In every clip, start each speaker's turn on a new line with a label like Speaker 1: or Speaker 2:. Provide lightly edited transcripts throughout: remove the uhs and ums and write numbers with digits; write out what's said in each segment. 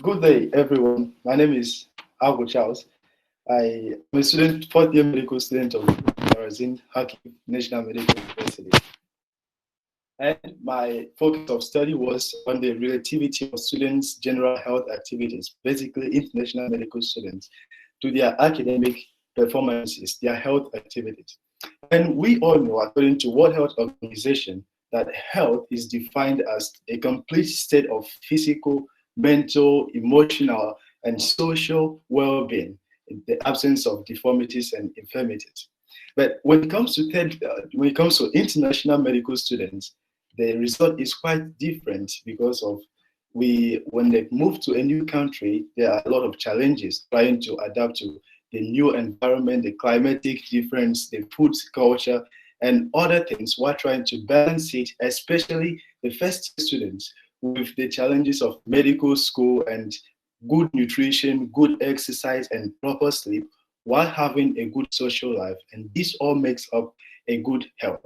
Speaker 1: Good day, everyone. My name is Agwu Charles. I am a student, fourth year medical student of in Harkів National Medical University. And my focus of study was on the relativity of students' general health activities, basically international medical students, to their academic performances, their health activities. And we all know, according to World Health Organization, that health is defined as a complete state of physical, mental, emotional, and social well-being in the absence of deformities and infirmities. But when it comes to international medical students, the result is quite different because of when they move to a new country, there are a lot of challenges trying to adapt to the new environment, the climatic difference, the food culture, and other things while trying to balance it, especially the first year students, with the challenges of medical school and good nutrition, good exercise, and proper sleep, while having a good social life. And this all makes up a good health.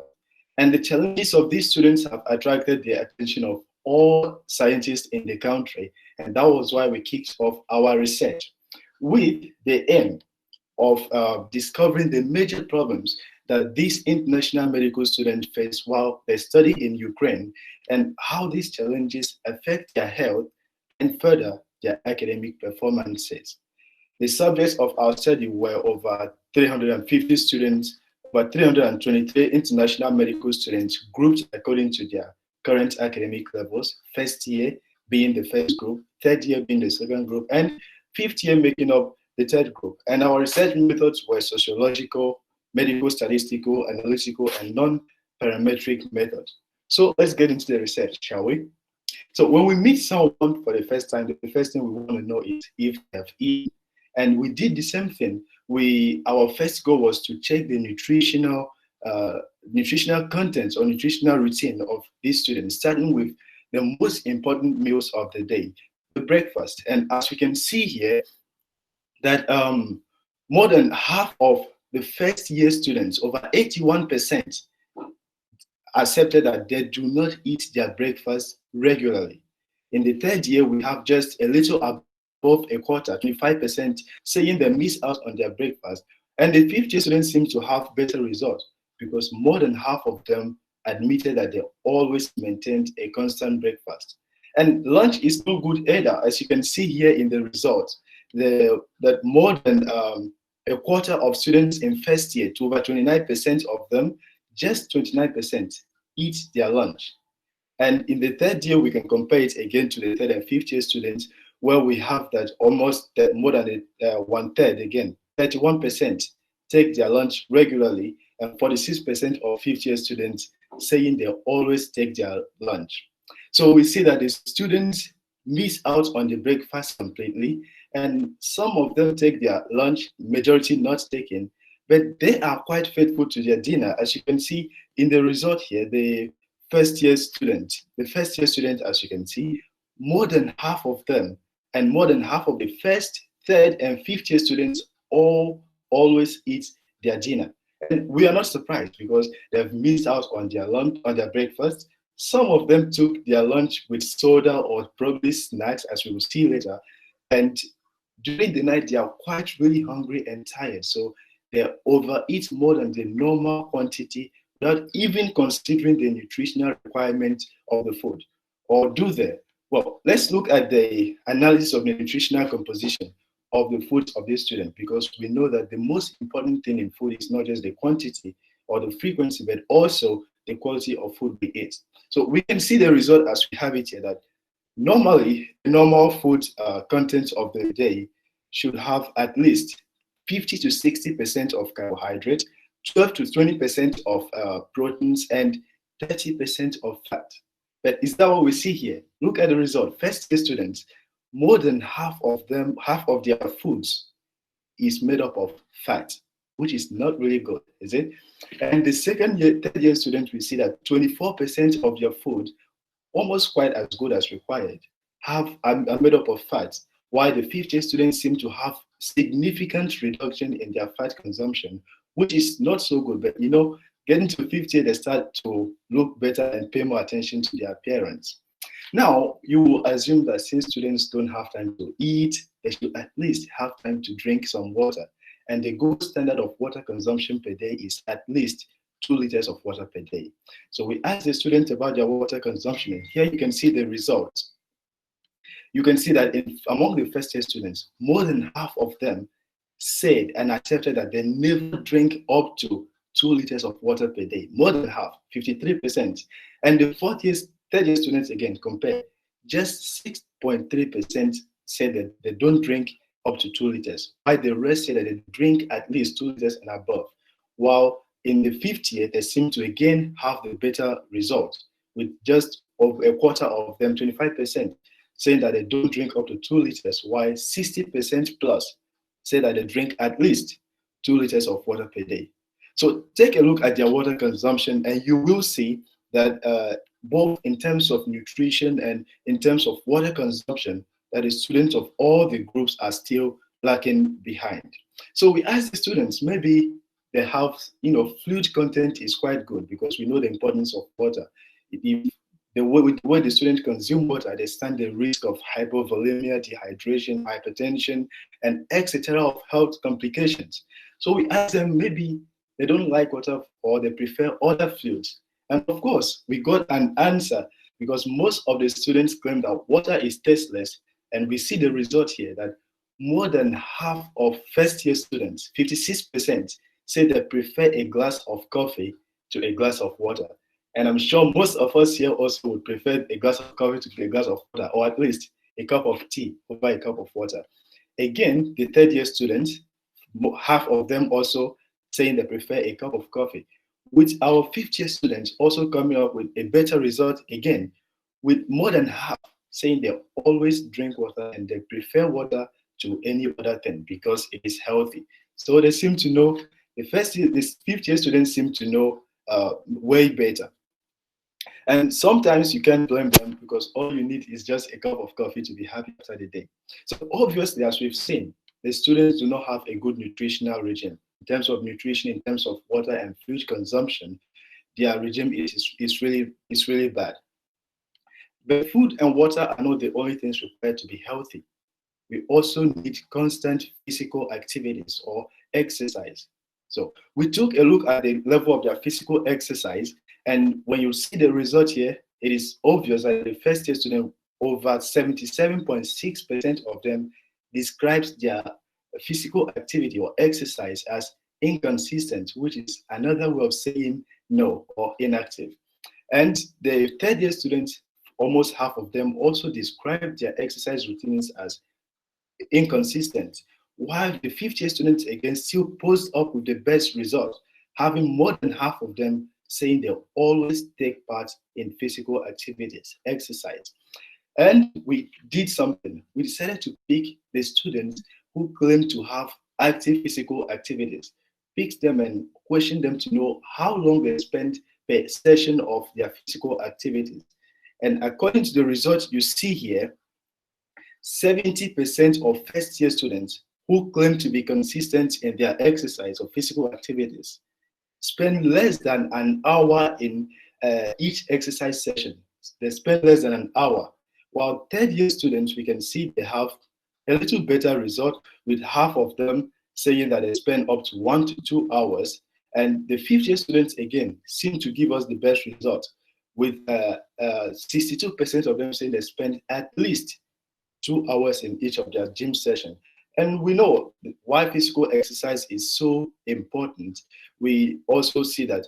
Speaker 1: And the challenges of these students have attracted the attention of all scientists in the country. And that was why we kicked off our research with the aim of discovering the major problems that these international medical students face while they study in Ukraine, and how these challenges affect their health and further their academic performances. The subjects of our study were over 350 students, over 323 international medical students grouped according to their current academic levels, first year being the first group, third year being the second group, and fifth year making up the third group. And our research methods were sociological, medical, statistical, analytical, and non-parametric methods. So let's get into the research, shall we? So when we meet someone for the first time, the first thing we want to know is if they have eaten. And we did the same thing. Our first goal was to check the nutritional contents or nutritional routine of these students, starting with the most important meals of the day, the breakfast. And as we can see here, that more than half of the first year students, over 81%, accepted that they do not eat their breakfast regularly. In the third year, we have just a little above a quarter, 25%, saying they miss out on their breakfast. And the fifth year students seem to have better results because more than half of them admitted that they always maintained a constant breakfast. And lunch is no good either, as you can see here in the results, that more than a quarter of students in first year, to over 29% of them, just 29% eat their lunch. And in the third year, we can compare it again to the third and fifth year students, where we have that almost more than one third again, 31% take their lunch regularly, and 46% of fifth year students saying they always take their lunch. So we see that the students miss out on the breakfast completely, and some of them take their lunch, majority not taking, but they are quite faithful to their dinner. As you can see in the result here, the first year student, as you can see, more than half of them and more than half of the first, third, and fifth year students always eat their dinner. And we are not surprised because they've missed out on their lunch, on their breakfast. Some of them took their lunch with soda or probably snacks, as we will see later. And during the night, they are quite really hungry and tired. So they overeat more than the normal quantity, not even considering the nutritional requirements of the food. Or do they? Well, let's look at the analysis of the nutritional composition of the food of this student, because we know that the most important thing in food is not just the quantity or the frequency, but also the quality of food we eat. So we can see the result as we have it here, that normally, the normal food content of the day should have at least 50 to 60% of carbohydrate, 12 to 20% of proteins, and 30% of fat. But is that what we see here? Look at the result. First year students, more than half of their foods is made up of fat, which is not really good, is it? And the third year students, we see that 24% of their food, almost quite as good as required, are made up of fat, while the fifth year students seem to have significant reduction in their fat consumption, which is not so good. But getting to fifth year, they start to look better and pay more attention to their appearance. Now, you will assume that since students don't have time to eat, they should at least have time to drink some water. And the gold standard of water consumption per day is at least 2 liters of water per day. So we asked the students about their water consumption, and here you can see the results. You can see that among the first year students, more than half of them said and accepted that they never drink up to 2 liters of water per day. More than half, 53%. And the third year students again compare, just 6.3% said that they don't drink up to 2 liters, while the rest say that they drink at least 2 liters and above. While in the fifth year, they seem to again have the better result, with just over a quarter of them, 25%, saying that they don't drink up to 2 liters, while 60% plus say that they drink at least 2 liters of water per day. So take a look at their water consumption, and you will see that both in terms of nutrition and in terms of water consumption, that the students of all the groups are still lacking behind. So we asked the students, maybe they have, fluid content is quite good because we know the importance of water. If the way the students consume water, they stand the risk of hypovolemia, dehydration, hypertension, and etc. of health complications. So we asked them, maybe they don't like water or they prefer other fluids. And of course, we got an answer because most of the students claim that water is tasteless. And we see the result here that more than half of first year students, 56%, say they prefer a glass of coffee to a glass of water. And I'm sure most of us here also would prefer a glass of coffee to a glass of water, or at least a cup of tea over a cup of water. Again, the third year students, half of them also saying they prefer a cup of coffee. With our fifth year students also coming up with a better result again, with more than half saying they always drink water and they prefer water to any other thing because it is healthy. So they seem to know, the fifth year students seem to know way better. And sometimes you can't blame them because all you need is just a cup of coffee to be happy after the day. So obviously, as we've seen, the students do not have a good nutritional regime. In terms of nutrition, in terms of water and fluid consumption, their regime is really bad. But food and water are not the only things required to be healthy. We also need constant physical activities or exercise. So we took a look at the level of their physical exercise, and when you see the result here, it is obvious that the first year student, over 77.6% of them describes their physical activity or exercise as inconsistent, which is another way of saying no or inactive. And the third year students, almost half of them also describe their exercise routines as inconsistent, while the fifth year students again still post up with the best results, having more than half of them saying they always take part in physical activities, exercise. And we did something. We decided to pick the students who claim to have active physical activities, pick them and question them to know how long they spend per session of their physical activities. And according to the results you see here, 70% of first year students who claim to be consistent in their exercise or physical activities spend less than an hour in each exercise session. They spend less than an hour. While third year students, we can see they have a little better result, with half of them saying that they spend up to 1 to 2 hours. And the fifth year students, again, seem to give us the best result, with 62% of them saying they spend at least 2 hours in each of their gym session. And we know why physical exercise is so important. We also see that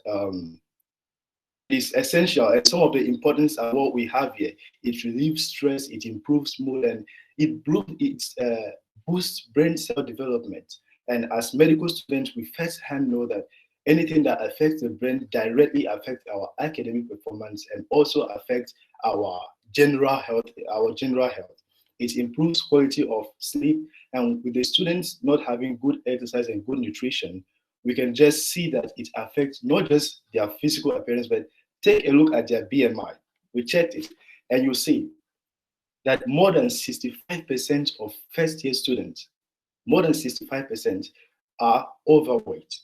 Speaker 1: it's essential, and some of the importance of what we have here. It relieves stress, it improves mood, and it boosts brain cell development. And as medical students, we firsthand know that anything that affects the brain directly affects our academic performance and also affects our general health. It improves quality of sleep, and with the students not having good exercise and good nutrition, we can just see that it affects not just their physical appearance, but take a look at their BMI. We checked it, and you see that more than 65% of first year students, more than 65% are overweight.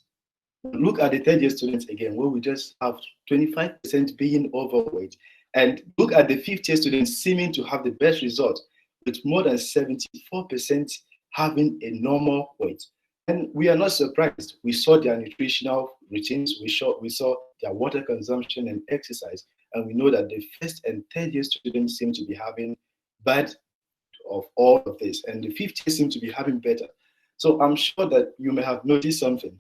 Speaker 1: Look at the third year students again, where we just have 25% being overweight And look at the fifth-year students seeming to have the best result, with more than 74% having a normal weight. And we are not surprised. We saw their nutritional routines, we saw their water consumption and exercise, and we know that the first and third year students seem to be having bad of all of this, and the fifth year seem to be having better. So I'm sure that you may have noticed something.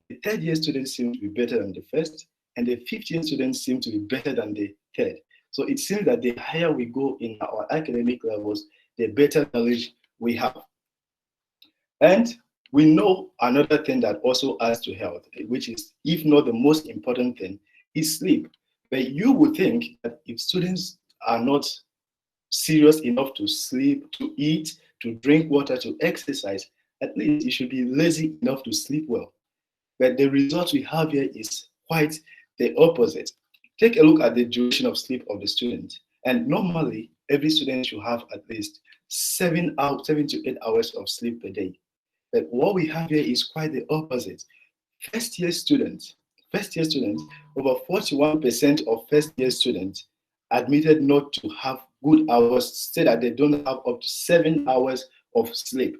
Speaker 1: The third year students seem to be better than the first, and the fifth year students seem to be better than the third. So it seems that the higher we go in our academic levels, the better knowledge we have. And we know another thing that also adds to health, which is, if not the most important thing, is sleep. But you would think that if students are not serious enough to sleep, to eat, to drink water, to exercise, at least you should be lazy enough to sleep well. But the result we have here is quite the opposite. Take a look at the duration of sleep of the student. And normally, every student should have at least 7 to 8 hours of sleep per day. But what we have here is quite the opposite. First year students, over 41% of first year students admitted not to have good hours, say that they don't have up to 7 hours of sleep,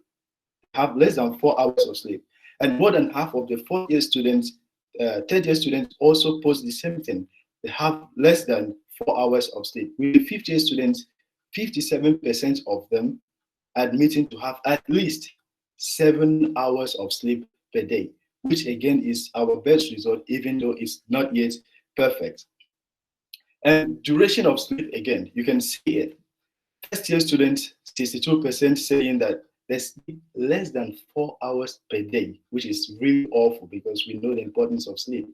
Speaker 1: have less than 4 hours of sleep. And more than half of the fourth year students, third year students also post the same thing. They have less than 4 hours of sleep. With the fifth year students, 57% of them admitting to have at least 7 hours of sleep per day, which again is our best result, even though it's not yet perfect. And duration of sleep, again, you can see it. First year students, 62% saying that they sleep less than 4 hours per day, which is really awful because we know the importance of sleep.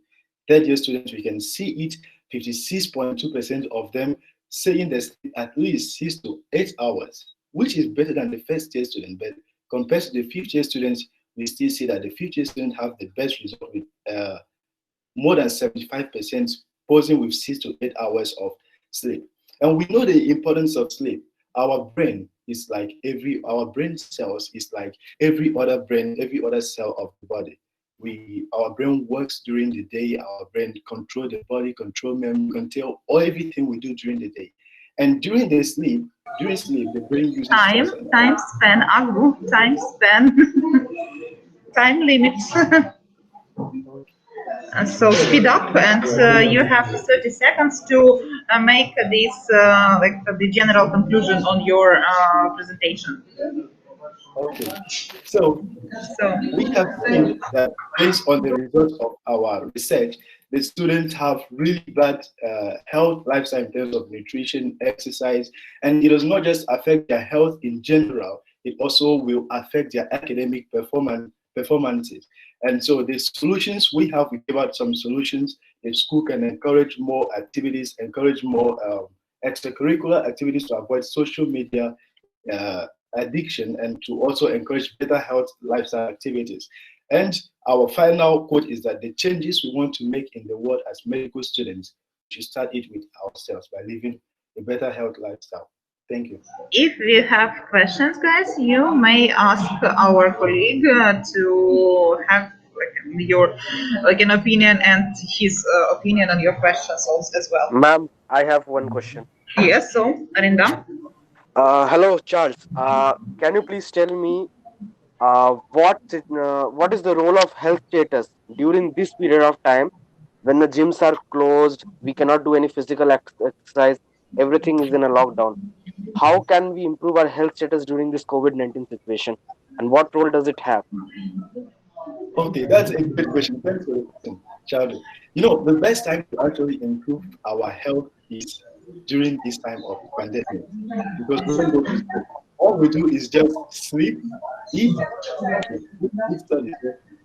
Speaker 1: Third year students, we can see it, 56.2% of them saying they sleep at least 6 to 8 hours, which is better than the first year student. But compared to the fifth year students, we still see that the fifth year students have the best result with more than 75% posing with 6 to 8 hours of sleep. And we know the importance of sleep. Our brain is like our brain cells is like every other brain, every other cell of the body. Our brain works during the day. Our brain control the body, control memory, control everything we do during the day. And during sleep, the brain uses
Speaker 2: time span, Agwu, time span, time limits. So speed up, and you have 30 seconds to make this like the general conclusion on your presentation.
Speaker 1: Okay, so we have seen that based on the results of our research, the students have really bad health lifestyle in terms of nutrition, exercise, and it does not just affect their health in general, it also will affect their academic performances. And so the solutions we give out some solutions. The school can encourage more activities, encourage more extracurricular activities to avoid social media addiction, and to also encourage better health lifestyle activities. And our final quote is that the changes we want to make in the world as medical students, we should start it with ourselves by living a better health lifestyle. Thank you.
Speaker 2: If we have questions, guys, you may ask our colleague to have your an opinion and his opinion on your questions also as well.
Speaker 3: Ma'am, I have one question.
Speaker 2: Yes, so Arinda.
Speaker 3: Hello, Charles. Can you please tell me what is the role of health status during this period of time when the gyms are closed, we cannot do any physical exercise, everything is in a lockdown? How can we improve our health status during this COVID-19 situation, and what role does it have?
Speaker 1: Okay, that's a good question. Thanks for the question, Charlie. You know, the best time to actually improve our health is during this time of pandemic, because all we do is just sleep, eat, study.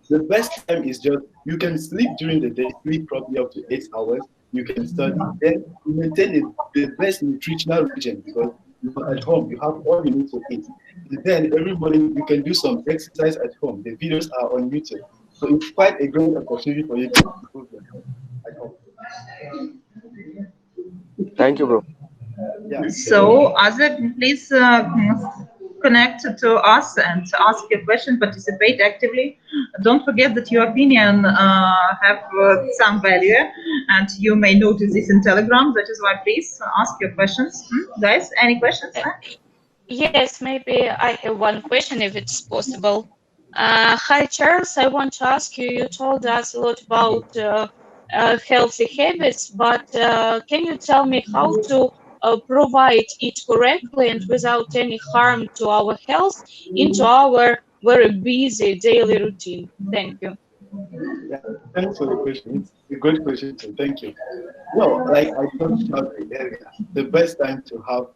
Speaker 1: The best time is just, you can sleep during the day, sleep probably up to 8 hours. You can study, then you maintain the best nutritional regime because you're at home, you have all you need to eat. And then every morning you can do some exercise at home. The videos are on YouTube. So it's quite a great opportunity for you to improve your health at home.
Speaker 3: Thank you, bro.
Speaker 1: Yeah.
Speaker 2: So, Azad, please connect to us and ask your question, participate actively. Don't forget that your opinion have some value, and you may notice this in Telegram. That is why please ask your questions. Guys, any questions?
Speaker 4: Yes, maybe I have one question if it's possible. Hi Charles, I want to ask you, you told us a lot about healthy habits, but can you tell me how to provide it correctly and without any harm to our health into our very busy daily routine? Thank you.
Speaker 1: Yeah, thanks for the question. It's a good question too. Thank you. Well, like I told you earlier, the best time to have,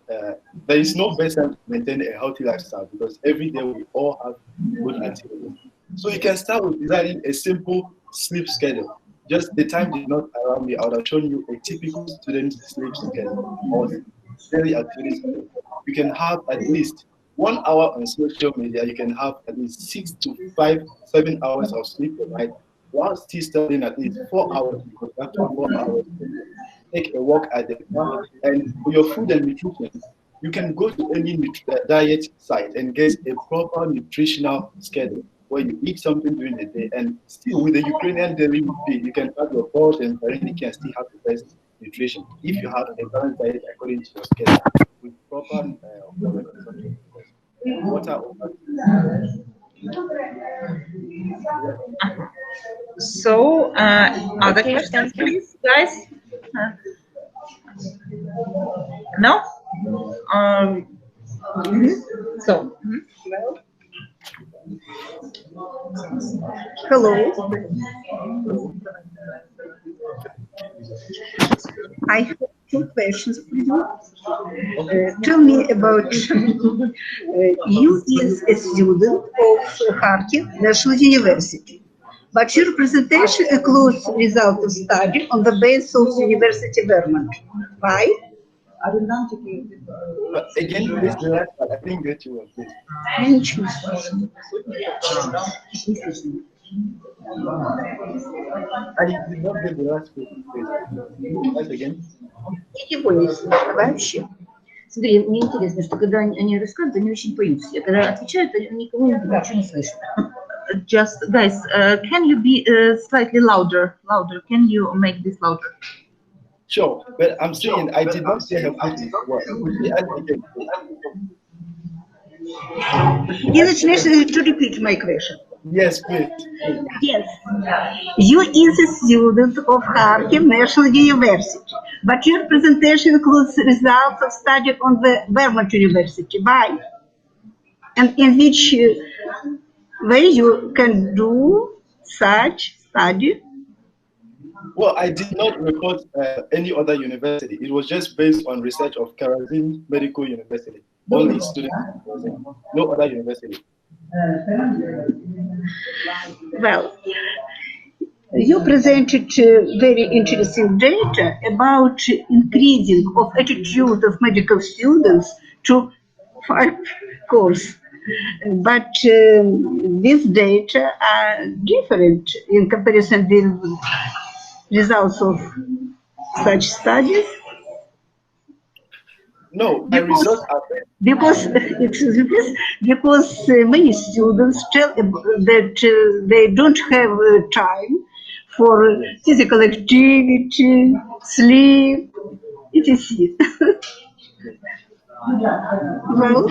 Speaker 1: there is no best time to maintain a healthy lifestyle because every day we all have good activities. So you can start with designing a simple sleep schedule. Just the time did not allow me, I would have shown you a typical student sleep schedule or daily activities. You can have at least 1 hour on social media. You can have at least 6 to 7 hours of sleep per night, while still studying at least 4 hours, because after 4 hours, take a walk at the park. And for your food and nutrition, you can go to any diet site and get a proper nutritional schedule where you eat something during the day. And still with the Ukrainian daily routine, you can have your balls and parenting can still have the best nutrition if you have a balanced diet according to your schedule with proper water.
Speaker 2: So, other questions, please, guys? No? So,
Speaker 5: Hello. I have 2 questions for you. Tell me about you is a student of Harkov National University, but your presentation includes result of study on the basis of University Vermont. Why?
Speaker 1: Again, please, I didn't get you on this.
Speaker 5: Я ничего не слышу.
Speaker 1: I did not get the last question, please. Once again.
Speaker 5: Ничего не слышу вообще. Смотри, мне интересно, что когда они рассказывают, они очень поются. А когда отвечают, никому ничего не слышно.
Speaker 2: Just, guys, can you be slightly louder? Louder. Can you make this louder?
Speaker 1: Sure, but I'm saying I did not say her question.
Speaker 5: You need to repeat my question.
Speaker 1: Yes, please.
Speaker 5: Yes. You is a student of Harkov National University, but your presentation includes results of study on the Vermont University. Why? And in which way you can do such study?
Speaker 1: Well, I did not report any other university. It was just based on research of Karazin Medical University. Only students, no other university.
Speaker 5: Well, you presented very interesting data about increasing of attitude of medical students to 5 course. But these data are different in comparison with results of such studies.
Speaker 1: No, the results are
Speaker 5: because many students tell that they don't have time for physical activity, sleep, etc. Well,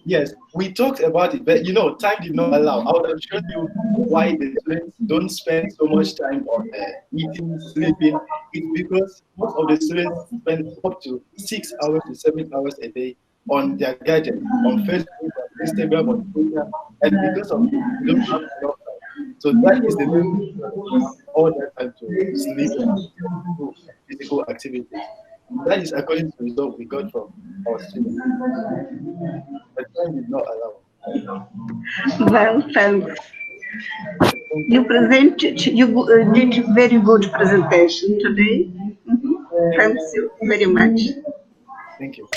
Speaker 1: yes, we talked about it, but time did not allow. I would have shown you why the students don't spend so much time on eating, sleeping. It's because most of the students spend up to 6 hours to 7 hours a day on their gadget, on Facebook, on Instagram, on Twitter, and because of it, they don't have enough time. So that is the main reason all that time to sleep and do physical activities. That is according to the result we got from our students. But time did not allow.
Speaker 5: Well, thanks. You did very good presentation today. Thank you very much.
Speaker 1: Thank you.